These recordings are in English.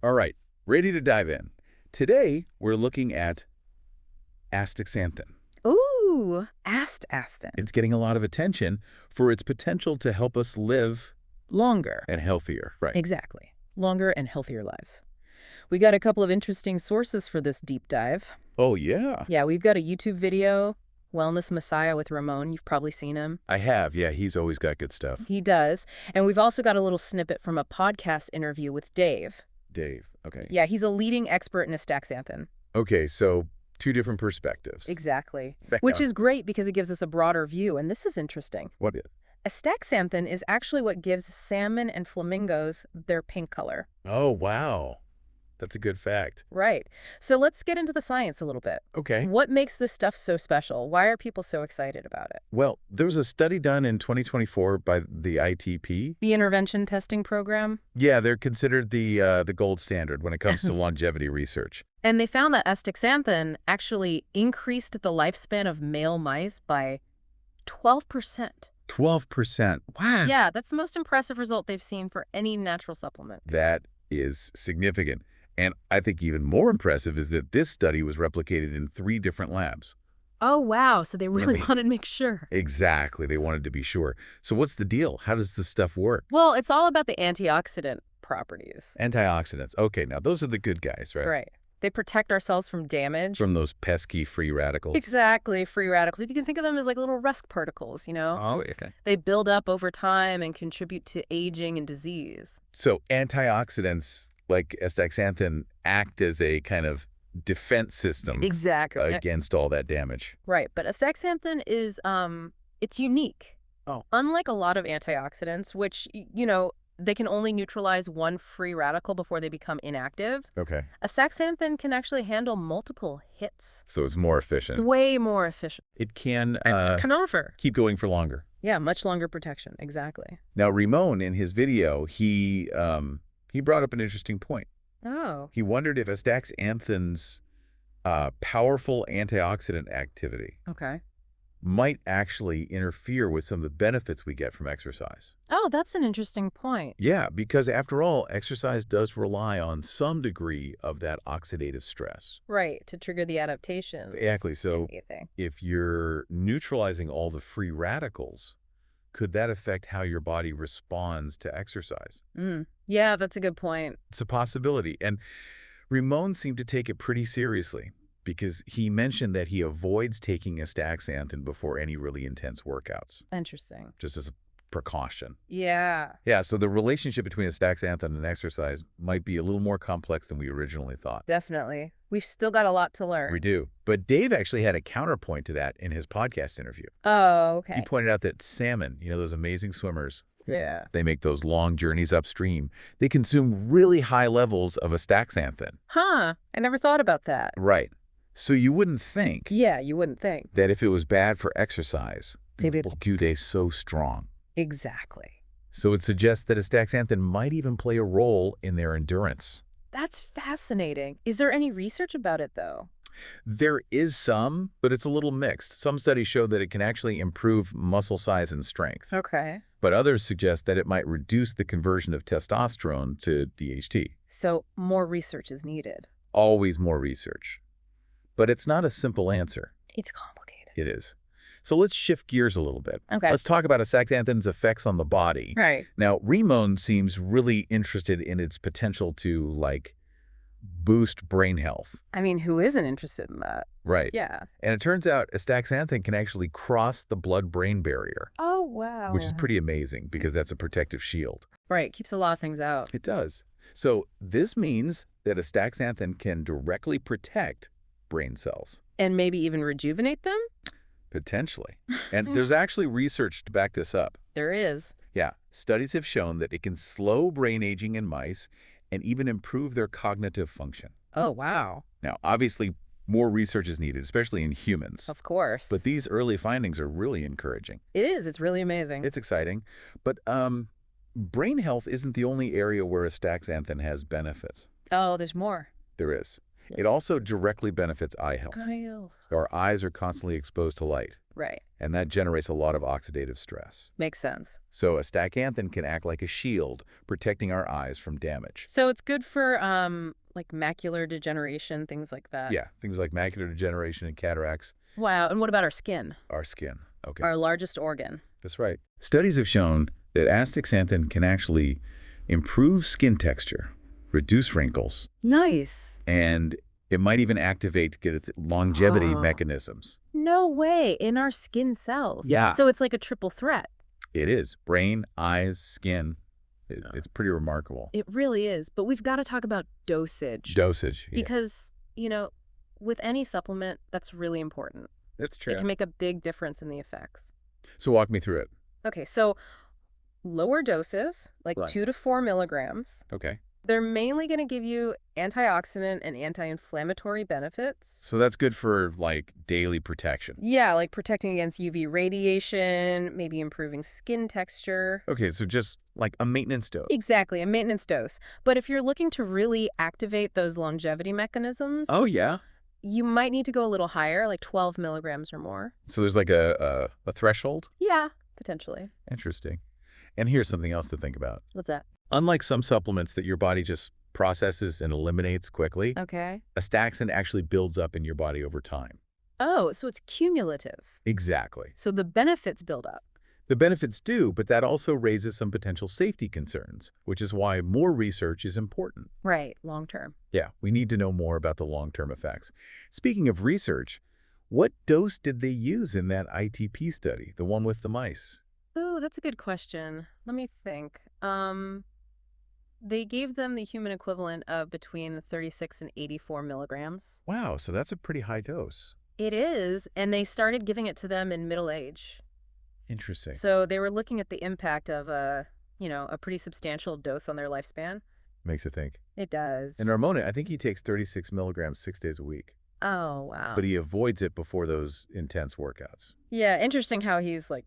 All right, ready to dive in. Today, we're looking at astaxanthin. Ooh, Astaxanthin. It's getting a lot of attention for its potential to help us live Longer. and healthier. Right. Exactly. Longer and healthier lives. We got a couple of interesting sources for this deep dive. Oh, yeah. Yeah, we've got a YouTube video, Wellness Messiah with Ramon. You've probably seen him. I have. Yeah, he's always got good stuff. He does. And we've also got a little snippet from a podcast interview with Dave. Dave. Okay. Yeah, he's a leading expert in astaxanthin. Okay, so two different perspectives. Exactly. Back Which on. is great because it gives us a broader view, and this is interesting. What is? Astaxanthin is actually what gives salmon and flamingos their pink color. Oh, wow. That's a good fact. Right. So let's get into the science a little bit. Okay. What makes this stuff so special? Why are people so excited about it? Well, there was a study done in 2024 by the ITP. The intervention testing program? Yeah, they're considered the gold standard when it comes to longevity research. And they found that astaxanthin actually increased the lifespan of male mice by 12%. 12%. Wow. Yeah, that's the most impressive result they've seen for any natural supplement. That is significant. And I think even more impressive is that this study was replicated in 3 different labs. Oh, wow. So they really Right. wanted to make sure. Exactly. They wanted to be sure. So what's the deal? How does this stuff work? Well, it's all about the antioxidant properties. Antioxidants. Okay, now those are the good guys, right? Right. They protect ourselves from damage. From those pesky free radicals. Exactly, free radicals. You can think of them as like little rust particles, you know? Oh, okay. They build up over time and contribute to aging and disease. So antioxidants like astaxanthin act as a kind of defense system Exactly. against all that damage. Right, but astaxanthin is, it's unique. Oh. Unlike a lot of antioxidants, which, they can only neutralize one free radical before they become inactive, Okay. astaxanthin can actually handle multiple hits. So it's more efficient. Way more efficient. It can Can offer. keep going for longer. Yeah, much longer protection. Exactly. Now, Ramon, in his video, he brought up an interesting point. Oh. He wondered if astaxanthin's powerful antioxidant activity Okay. might actually interfere with some of the benefits we get from exercise. Oh, that's an interesting point. Yeah, because after all, exercise does rely on some degree of that oxidative stress. Right, to trigger the adaptations. Exactly. So Anything. if you're neutralizing all the free radicals, could that affect how your body responds to exercise? Yeah, that's a good point. It's a possibility. And Ramon seemed to take it pretty seriously because he mentioned that he avoids taking astaxanthin before any really intense workouts, Interesting. just as a precaution. Yeah. Yeah, so the relationship between astaxanthin and exercise might be a little more complex than we originally thought. Definitely. We've still got a lot to learn. We do. But Dave actually had a counterpoint to that in his podcast interview. Oh, okay. He pointed out that salmon, those amazing swimmers, Yeah. they make those long journeys upstream. They consume really high levels of astaxanthin. Huh. I never thought about that. Right. So you wouldn't think Yeah, you wouldn't think. that if it was bad for exercise, They'd be- why are they so strong? Exactly. So it suggests that astaxanthin might even play a role in their endurance. That's fascinating. Is there any research about it, though? There is some, but it's a little mixed. Some studies show that it can actually improve muscle size and strength, Okay. but others suggest that it might reduce the conversion of testosterone to DHT. So more research is needed. Always more research. But it's not a simple answer. It's complicated. It is. So let's shift gears a little bit. Okay. Let's talk about astaxanthin's effects on the body. Right. Now, Ramon seems really interested in its potential to, boost brain health. I mean, who isn't interested in that? Right. Yeah. And it turns out astaxanthin can actually cross the blood-brain barrier, Oh, wow. which is pretty amazing because that's a protective shield. Right. Keeps a lot of things out. It does. So this means that astaxanthin can directly protect brain cells. And maybe even rejuvenate them? Potentially. And there's actually research to back this up. There is. Yeah, studies have shown that it can slow brain aging in mice and even improve their cognitive function. Oh, wow. Now, obviously, more research is needed, especially in humans. Of course. But these early findings are really encouraging. It is. It's really amazing. It's exciting. But brain health isn't the only area where astaxanthin has benefits. Oh, there's more. There is. It also directly benefits eye health. Kyle. Our eyes are constantly exposed to light, Right. and that generates a lot of oxidative stress. Makes sense. So astaxanthin can act like a shield, protecting our eyes from damage. So it's good for like macular degeneration, things like that. Yeah, things like macular degeneration and cataracts, Wow. And what about our skin? our skin. Okay, Our largest organ. that's right. Studies have shown that astaxanthin can actually improve skin texture, reduce wrinkles, Nice. and it might even activate longevity Ah. mechanisms. No way. In our skin cells. Yeah. So it's like a triple threat. It is. Brain, eyes, skin. It's pretty remarkable. It really is. But we've got to talk about dosage. Dosage. Yeah. Because, with any supplement, that's really important. That's true. It can make a big difference in the effects. So walk me through it. Okay, so lower doses, like Right. 2 to 4 milligrams, Okay. they're mainly going to give you antioxidant and anti-inflammatory benefits. So that's good for like daily protection. Yeah, like protecting against UV radiation, maybe improving skin texture. Okay, so just like a maintenance dose. Exactly, a maintenance dose. But if you're looking to really activate those longevity mechanisms, Oh, yeah. you might need to go a little higher, like 12 milligrams or more. So there's like a threshold? Yeah, potentially. Interesting. And here's something else to think about. What's that? Unlike some supplements that your body just processes and eliminates quickly, Okay. astaxanthin actually builds up in your body over time. Oh, so it's cumulative. Exactly. So the benefits build up. The benefits do, but that also raises some potential safety concerns, which is why more research is important. Right, long term. Yeah, we need to know more about the long-term effects. Speaking of research, what dose did they use in that ITP study, the one with the mice? Oh, that's a good question. Let me think. They gave them the human equivalent of between 36 and 84 milligrams. Wow, so that's a pretty high dose. It is, and they started giving it to them in middle age. Interesting. So they were looking at the impact of a pretty substantial dose on their lifespan. Makes it think. It does. And Ramona, I think he takes 36 milligrams 6 days a week, Oh, wow. but he avoids it before those intense workouts, Yeah, interesting how he's like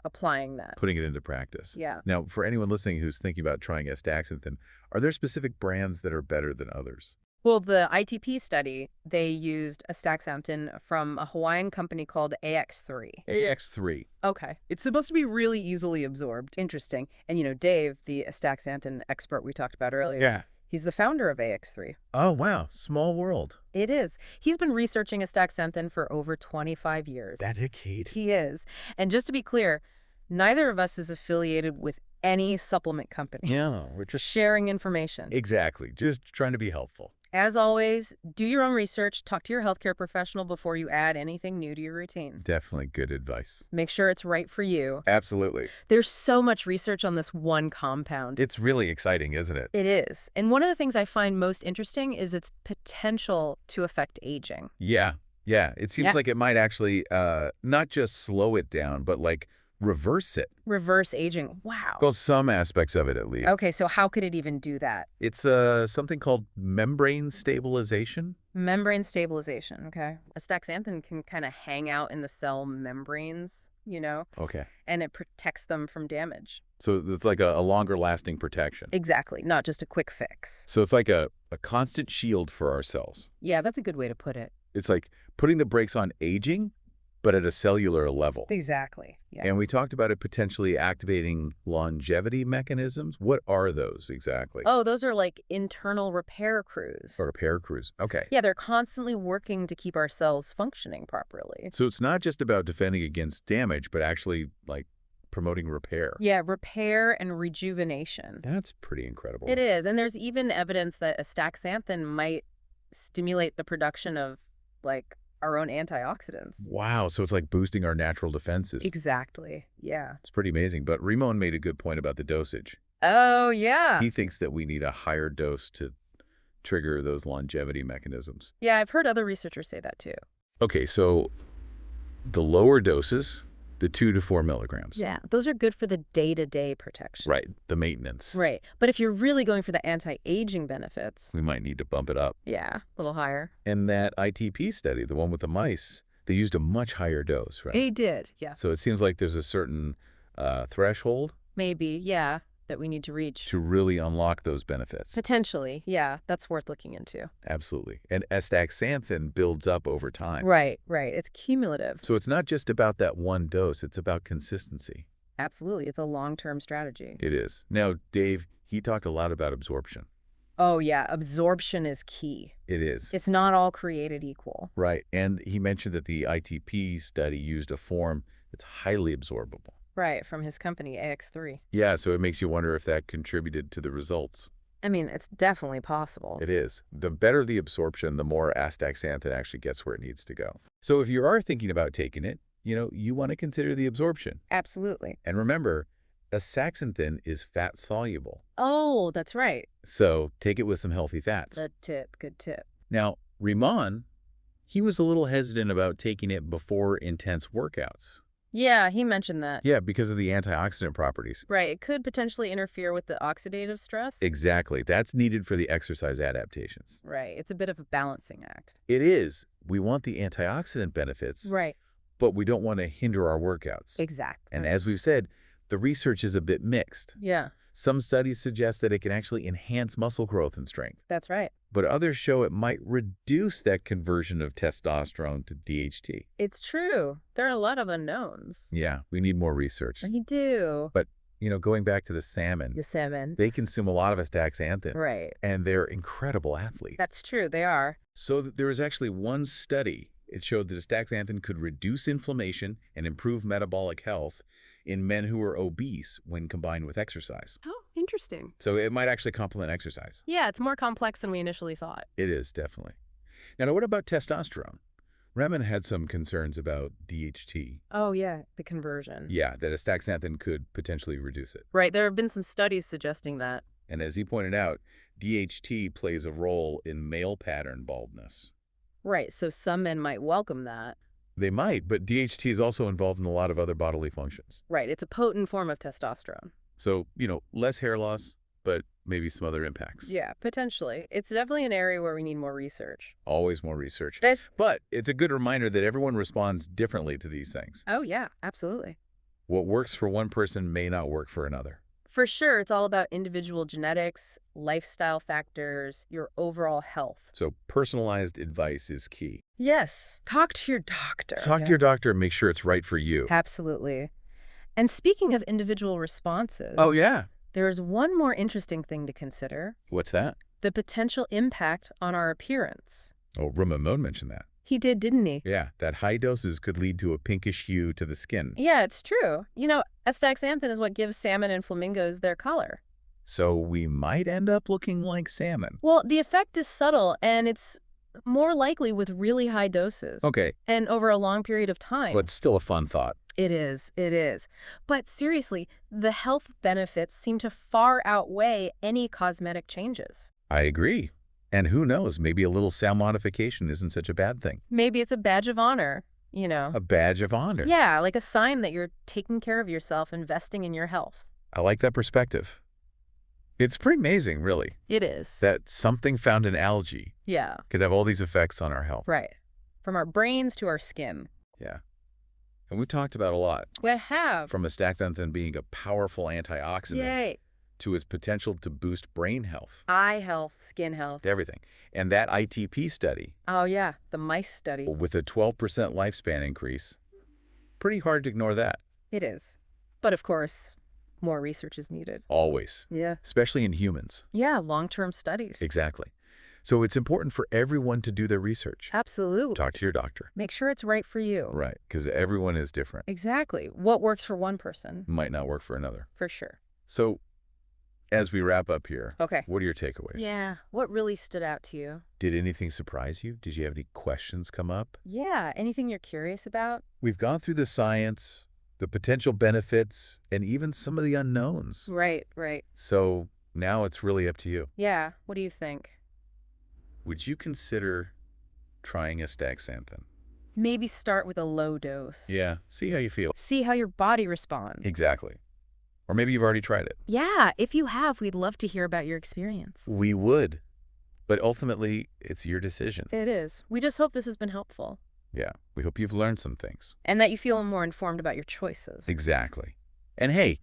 applying that. putting it into practice. Yeah. Now, for anyone listening who's thinking about trying astaxanthin, are there specific brands that are better than others? Well, the ITP study, they used astaxanthin from a Hawaiian company called AX3. AX3. Okay. It's supposed to be really easily absorbed. Interesting. And, Dave, the astaxanthin expert we talked about earlier, Yeah. he's the founder of AX3. Oh, wow. Small world. It is. He's been researching astaxanthin for over 25 years. Dedicated. He is. And just to be clear, neither of us is affiliated with any supplement company. Yeah, we're just... Sharing information. Exactly. Just trying to be helpful. As always, do your own research, talk to your healthcare professional before you add anything new to your routine. Definitely good advice. Make sure it's right for you. Absolutely. There's so much research on this one compound. It's really exciting, isn't it? It is. And one of the things I find most interesting is its potential to affect aging. Yeah. Yeah. It seems Yeah. like it might actually not just slow it down, but like reverse it. Reverse aging. Wow. Well, some aspects of it at least. Okay, so how could it even do that? It's something called membrane stabilization. Membrane stabilization, okay. Astaxanthin can kind of hang out in the cell membranes, Okay. and it protects them from damage. So it's like a longer lasting protection. Exactly, not just a quick fix. So it's like a constant shield for our cells. Yeah, that's a good way to put it. It's like putting the brakes on aging, but at a cellular level. Exactly, yeah. And we talked about it potentially activating longevity mechanisms. What are those exactly? Oh, those are like internal repair crews. Or repair crews. Okay. Yeah, they're constantly working to keep our cells functioning properly. So it's not just about defending against damage, but actually like promoting repair. Yeah, repair and rejuvenation. That's pretty incredible. It is, and there's even evidence that astaxanthin might stimulate the production of like our own antioxidants. Wow. So it's like boosting our natural defenses. Exactly. Yeah. It's pretty amazing. But Ramon made a good point about the dosage. Oh, yeah. He thinks that we need a higher dose to trigger those longevity mechanisms. Yeah, I've heard other researchers say that too. Okay, so the lower doses, the 2 to 4 milligrams. Yeah, those are good for the day-to-day protection. Right, the maintenance. Right. But if you're really going for the anti-aging benefits, We might need to bump it up. yeah, a little higher. And that ITP study, the one with the mice, they used a much higher dose, right? They did, yeah. So it seems like there's a certain threshold. Maybe, yeah. that we need to reach. to really unlock those benefits. Potentially, yeah, that's worth looking into. Absolutely. And astaxanthin builds up over time. Right, right. It's cumulative. So it's not just about that one dose, it's about consistency. Absolutely. It's a long-term strategy. It is. Now, Dave, he talked a lot about absorption. Oh, yeah. Absorption is key. It is. It's not all created equal. Right. And he mentioned that the ITP study used a form that's highly absorbable. Right, from his company, AX3. Yeah, so it makes you wonder if that contributed to the results. I mean, it's definitely possible. It is. The better the absorption, the more astaxanthin actually gets where it needs to go. So if you are thinking about taking it, you want to consider the absorption. Absolutely. And remember, astaxanthin is fat soluble. Oh, that's right. So take it with some healthy fats. Good tip. Good tip. Now, Riemann, he was a little hesitant about taking it before intense workouts. Yeah, he mentioned that. Yeah, because of the antioxidant properties. Right. It could potentially interfere with the oxidative stress. Exactly. That's needed for the exercise adaptations. Right. It's a bit of a balancing act. It is. We want the antioxidant benefits, Right. but we don't want to hinder our workouts. Exactly. And as we've said, the research is a bit mixed. Yeah, Some studies suggest that it can actually enhance muscle growth and strength, that's right. but others show it might reduce that conversion of testosterone to DHT. It's true. There are a lot of unknowns. Yeah, we need more research. You do. But, going back to the salmon, The salmon. they consume a lot of astaxanthin, Right. and they're incredible athletes. That's true. They are. So there was actually one study. It showed that astaxanthin could reduce inflammation and improve metabolic health in men who were obese when combined with exercise. Oh, interesting. So it might actually complement exercise. Yeah, it's more complex than we initially thought. It is, definitely. Now, what about testosterone? Remen had some concerns about DHT. Oh, yeah, the conversion. Yeah, that astaxanthin could potentially reduce it. Right. There have been some studies suggesting that. And as he pointed out, DHT plays a role in male pattern baldness. Right. So some men might welcome that. They might, but DHT is also involved in a lot of other bodily functions. Right. It's a potent form of testosterone. So, less hair loss, but maybe some other impacts. Yeah, potentially. It's definitely an area where we need more research. Always more research. This. But it's a good reminder that everyone responds differently to these things. Oh, yeah, absolutely. What works for one person may not work for another. For sure, it's all about individual genetics, lifestyle factors, your overall health. So personalized advice is key. Yes. Talk to your doctor. Talk to your doctor and make sure it's right for you. Absolutely. And speaking of individual responses. Oh, yeah. There's one more interesting thing to consider. What's that? The potential impact on our appearance. Oh, Ramon mentioned that. He did, didn't he? Yeah, that high doses could lead to a pinkish hue to the skin. Yeah, it's true. Astaxanthin is what gives salmon and flamingos their color. So we might end up looking like salmon. Well, the effect is subtle, and it's more likely with really high doses. Okay. And over a long period of time. But still a fun thought. It is. It is. But seriously, the health benefits seem to far outweigh any cosmetic changes. I agree. And who knows, maybe a little cell modification isn't such a bad thing. Maybe it's a badge of honor, A badge of honor. Yeah, like a sign that you're taking care of yourself, investing in your health. I like that perspective. It's pretty amazing, really, It is. that something found in algae Yeah, could have all these effects on our health. right. From our brains to our skin. Yeah. And we talked about a lot, We have. from astaxanthin being a powerful antioxidant Yay. to its potential to boost brain health, Eye health, skin health. everything. And that ITP study, Oh, yeah, the mice study. with a 12% lifespan increase, pretty hard to ignore that. It is. But of course, more research is needed. Always. Yeah. Especially in humans. Yeah, long-term studies. Exactly. So it's important for everyone to do their research. Absolutely. Talk to your doctor. Make sure it's right for you. Right, because everyone is different. Exactly. What works for one person, Might not work for another. for sure. So as we wrap up here, Okay. what are your takeaways? Yeah. What really stood out to you? Did anything surprise you? Did you have any questions come up? Yeah. Anything you're curious about? We've gone through the science, the potential benefits, and even some of the unknowns. Right, right. So now it's really up to you. Yeah. What do you think? Would you consider trying astaxanthin? Maybe start with a low dose. Yeah, see how you feel. See how your body responds. Exactly. Or maybe you've already tried it. Yeah. If you have, we'd love to hear about your experience. We would. But ultimately, it's your decision. It is. We just hope this has been helpful. Yeah, we hope you've learned some things. And that you feel more informed about your choices. Exactly. And hey,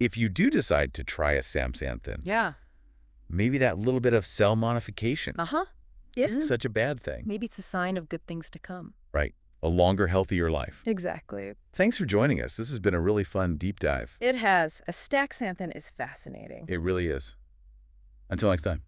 if you do decide to try astaxanthin, Yeah. maybe that little bit of cell modification Uh-huh. isn't Isn't such a bad thing, maybe it's a sign of good things to come. right? A longer, healthier life. Exactly. Thanks for joining us. This has been a really fun deep dive. It has. Astaxanthin is fascinating. It really is. Until next time.